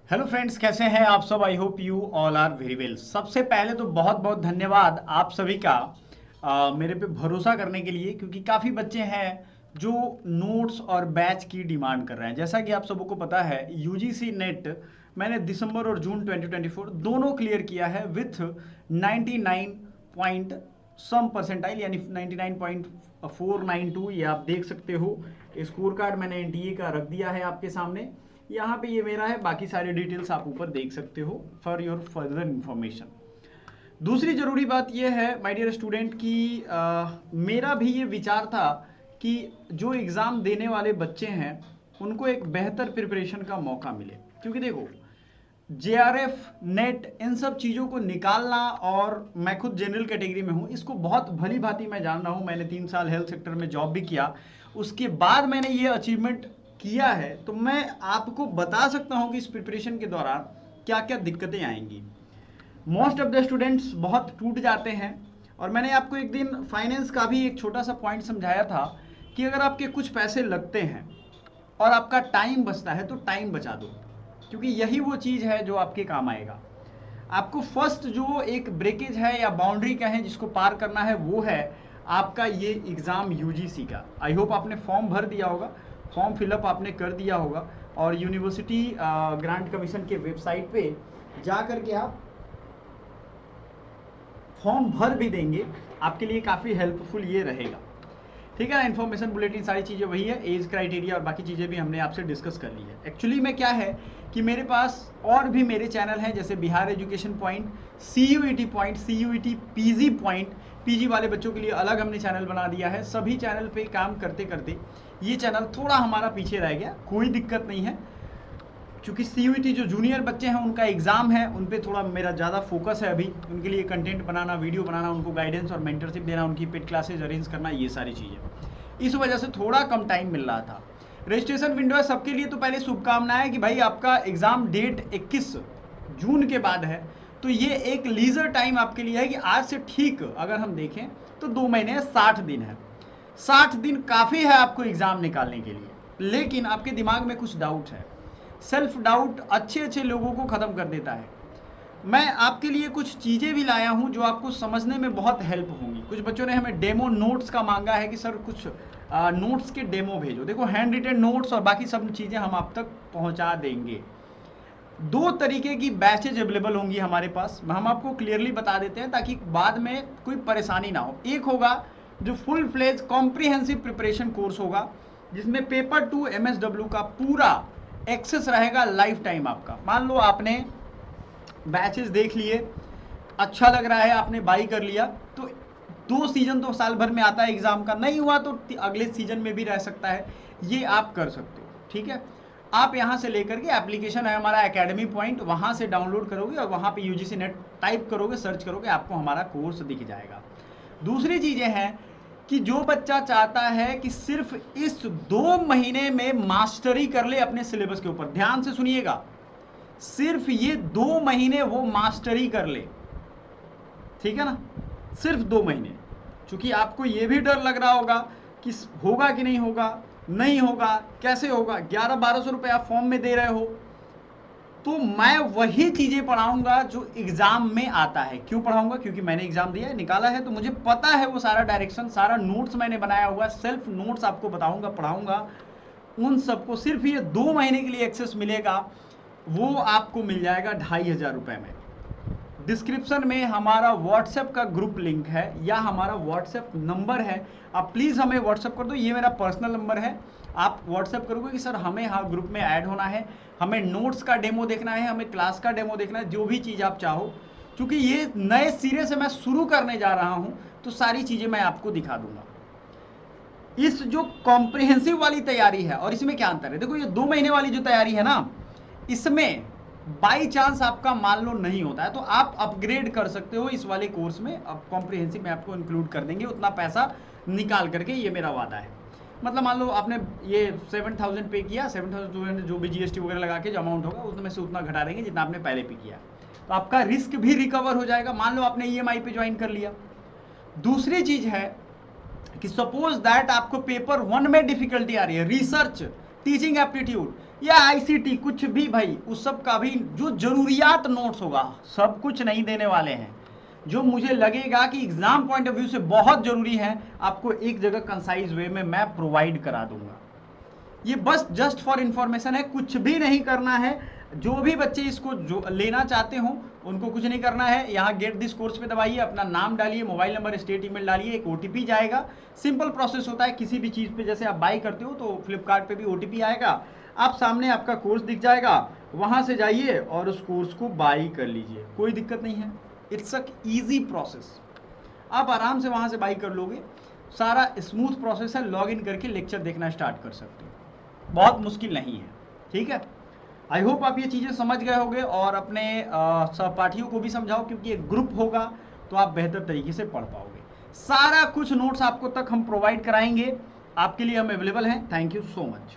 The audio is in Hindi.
हेलो फ्रेंड्स, कैसे हैं आप सब। I hope you all are very well. सबसे पहले तो बहुत बहुत धन्यवाद आप सभी का मेरे पे भरोसा करने के लिए, क्योंकि काफ़ी बच्चे हैं जो नोट्स और बैच की डिमांड कर रहे हैं। जैसा कि आप सबको को पता है, यूजीसी नेट मैंने दिसंबर और जून 2024 दोनों क्लियर किया है विथ 99 पॉइंट सम परसेंटाइल, यानी 99.492। ये आप देख सकते हो। स्कोर कार्ड मैंने एनटीए का रख दिया है आपके सामने। यहाँ पे ये मेरा है, बाकी सारी डिटेल्स आप ऊपर देख सकते हो फॉर योर फर्दर इंफॉर्मेशन। दूसरी जरूरी बात यह है माय डियर स्टूडेंट कि मेरा भी ये विचार था कि जो एग्ज़ाम देने वाले बच्चे हैं उनको एक बेहतर प्रिपरेशन का मौका मिले। क्योंकि देखो, जेआरएफ नेट इन सब चीज़ों को निकालना, और मैं खुद जनरल कैटेगरी में हूँ, इसको बहुत भली भांति मैं जान रहा हूँ। मैंने 3 साल हेल्थ सेक्टर में जॉब भी किया, उसके बाद मैंने ये अचीवमेंट किया है। तो मैं आपको बता सकता हूँ कि इस प्रिपरेशन के दौरान क्या क्या दिक्कतें आएंगी। मोस्ट ऑफ द स्टूडेंट्स बहुत टूट जाते हैं। और मैंने आपको एक दिन फाइनेंस का भी एक छोटा सा पॉइंट समझाया था कि अगर आपके कुछ पैसे लगते हैं और आपका टाइम बचता है तो टाइम बचा दो, क्योंकि यही वो चीज़ है जो आपके काम आएगा। आपको फर्स्ट जो एक ब्रेकेज है या बाउंड्री का है जिसको पार करना है, वो है आपका ये एग्ज़ाम यूजीसी का। आई होप आपने फॉर्म भर दिया होगा, फॉर्म फिलअप आपने कर दिया होगा, और यूनिवर्सिटी ग्रांट कमीशन के वेबसाइट पे जा करके आप फॉर्म भर भी देंगे। आपके लिए काफ़ी हेल्पफुल ये रहेगा। ठीक है ना। इन्फॉर्मेशन बुलेटिन सारी चीज़ें वही है, एज क्राइटेरिया और बाकी चीज़ें भी हमने आपसे डिस्कस कर ली है। एक्चुअली में क्या है कि मेरे पास और भी मेरे चैनल हैं, जैसे Bihar education point, CUET point, CUET PG point. PG वाले बच्चों के लिए अलग हमने चैनल बना दिया है। सभी चैनल पे काम करते करते ये चैनल थोड़ा हमारा पीछे रह गया, कोई दिक्कत नहीं है। चूँकि सीयूईटी जो जूनियर बच्चे हैं उनका एग्ज़ाम है, उन पर थोड़ा मेरा ज़्यादा फोकस है अभी। उनके लिए कंटेंट बनाना, वीडियो बनाना, उनको गाइडेंस और मेंटरशिप देना, उनकी पेड क्लासेज अरेंज करना, ये सारी चीज़ें। इस वजह से थोड़ा कम टाइम मिल रहा था। रजिस्ट्रेशन विंडो है सबके लिए। तो पहले शुभकामनाएं कि भाई आपका एग्ज़ाम डेट 21 जून के बाद है। तो ये एक लीजर टाइम आपके लिए है कि आज से ठीक अगर हम देखें तो 2 महीने 60 दिन है। 60 दिन काफ़ी है आपको एग्ज़ाम निकालने के लिए। लेकिन आपके दिमाग में कुछ डाउट है। सेल्फ डाउट अच्छे अच्छे लोगों को ख़त्म कर देता है। मैं आपके लिए कुछ चीज़ें भी लाया हूं जो आपको समझने में बहुत हेल्प होंगी। कुछ बच्चों ने हमें डेमो नोट्स का मांगा है कि सर कुछ नोट्स के डेमो भेजो। देखो, हैंड रिटन नोट्स और बाकी सब चीज़ें हम आप तक पहुंचा देंगे। 2 तरीके की बैचेज अवेलेबल होंगी हमारे पास, हम आपको क्लियरली बता देते हैं ताकि बाद में कोई परेशानी ना हो। एक होगा जो full fledge comprehensive preparation course होगा, जिसमें पेपर 2 एमएसडब्ल्यू का पूरा एक्सेस रहेगा लाइफ टाइम आपका। मान लो आपने बैचेस देख लिए, अच्छा लग रहा है, आपने बाई कर लिया, तो 2 सीजन तो साल भर में आता है एग्जाम का, नहीं हुआ तो अगले सीजन में भी रह सकता है। ये आप कर सकते हो। ठीक है। आप यहाँ से लेकर के एप्लीकेशन है हमारा एकेडमी पॉइंट, वहाँ से डाउनलोड करोगे और वहाँ पे यूजीसी नेट टाइप करोगे, सर्च करोगे, आपको हमारा कोर्स दिख जाएगा। दूसरी चीज़ें हैं कि जो बच्चा चाहता है कि सिर्फ इस 2 महीने में मास्टरी कर ले अपने सिलेबस के ऊपर, ध्यान से सुनिएगा, सिर्फ ये 2 महीने वो मास्टरी कर ले। ठीक है ना, सिर्फ 2 महीने। क्योंकि आपको ये भी डर लग रहा होगा कि होगा कि नहीं होगा, नहीं होगा, कैसे होगा, 1100-1200 रुपये आप फॉर्म में दे रहे हो। तो मैं वही चीज़ें पढ़ाऊंगा जो एग्ज़ाम में आता है। क्यों पढ़ाऊंगा? क्योंकि मैंने एग्ज़ाम दिया है, निकाला है, तो मुझे पता है वो सारा डायरेक्शन, सारा नोट्स मैंने बनाया हुआ है। सेल्फ नोट्स आपको बताऊंगा, पढ़ाऊंगा। उन सबको सिर्फ ये 2 महीने के लिए एक्सेस मिलेगा। वो आपको मिल जाएगा 2500 रुपये में। डिस्क्रिप्शन में हमारा व्हाट्सएप का ग्रुप लिंक है या हमारा व्हाट्सएप नंबर है। आप प्लीज़ हमें व्हाट्सएप कर दो, ये मेरा पर्सनल नंबर है। आप व्हाट्सएप करोगे कि सर हमें हाँ ग्रुप में ऐड होना है, हमें नोट्स का डेमो देखना है, हमें क्लास का डेमो देखना है, जो भी चीज़ आप चाहो। क्योंकि ये नए सिरे से मैं शुरू करने जा रहा हूँ, तो सारी चीज़ें मैं आपको दिखा दूंगा। इस जो कॉम्प्रिहेंसिव वाली तैयारी है और इसमें क्या अंतर है, देखो ये 2 महीने वाली जो तैयारी है ना, इसमें बाई चांस आपका मान लो नहीं होता है तो आप अपग्रेड कर सकते हो इस वाले कोर्स में। अब कॉम्प्रिहेंसिव में आपको इंक्लूड कर देंगे उतना पैसा निकाल करके, ये मेरा वादा है। मतलब मान लो आपने ये 7000 पे किया, 7200 जो भी जीएसटी वगैरह लगा के जो अमाउंट होगा उसमें से उतना घटा देंगे जितना आपने पहले पे किया, तो आपका रिस्क भी रिकवर हो जाएगा। मान लो आपने ईएमआई पे ज्वाइन कर लिया। दूसरी चीज है कि सपोज दैट आपको पेपर 1 में डिफिकल्टी आ रही है, रिसर्च, टीचिंग एप्टीट्यूड, या आईसीटी, कुछ भी भाई, उस सब का भी जो जरूरियात नोट्स होगा, सब कुछ नहीं देने वाले हैं। जो मुझे लगेगा कि एग्जाम पॉइंट ऑफ व्यू से बहुत जरूरी है, आपको एक जगह कंसाइज वे में मैं प्रोवाइड करा दूंगा। ये बस जस्ट फॉर इंफॉर्मेशन है, कुछ भी नहीं करना है। जो भी बच्चे इसको जो लेना चाहते हो उनको कुछ नहीं करना है। यहाँ गेट दिस कोर्स पे दबाइए, अपना नाम डालिए, मोबाइल नंबर, स्टेट ईमेल डालिए, एक ओटीपी जाएगा। सिंपल प्रोसेस होता है किसी भी चीज़ पे, जैसे आप बाई करते हो तो फ्लिपकार्ट पे भी ओटीपी आएगा, आप सामने आपका कोर्स दिख जाएगा, वहाँ से जाइए और उस कोर्स को बाई कर लीजिए, कोई दिक्कत नहीं है। इट्स अ ईजी प्रोसेस, आप आराम से वहाँ से बाई कर लोगे, सारा स्मूथ प्रोसेस है। लॉग इन करके लेक्चर देखना स्टार्ट कर सकते हो, बहुत मुश्किल नहीं है, ठीक है। आई होप आप ये चीज़ें समझ गए होंगे और अपने सहपाठियों को भी समझाओ, क्योंकि एक ग्रुप होगा तो आप बेहतर तरीके से पढ़ पाओगे। सारा कुछ नोट्स आपको तक हम प्रोवाइड कराएंगे, आपके लिए हम अवेलेबल हैं। Thank you so much.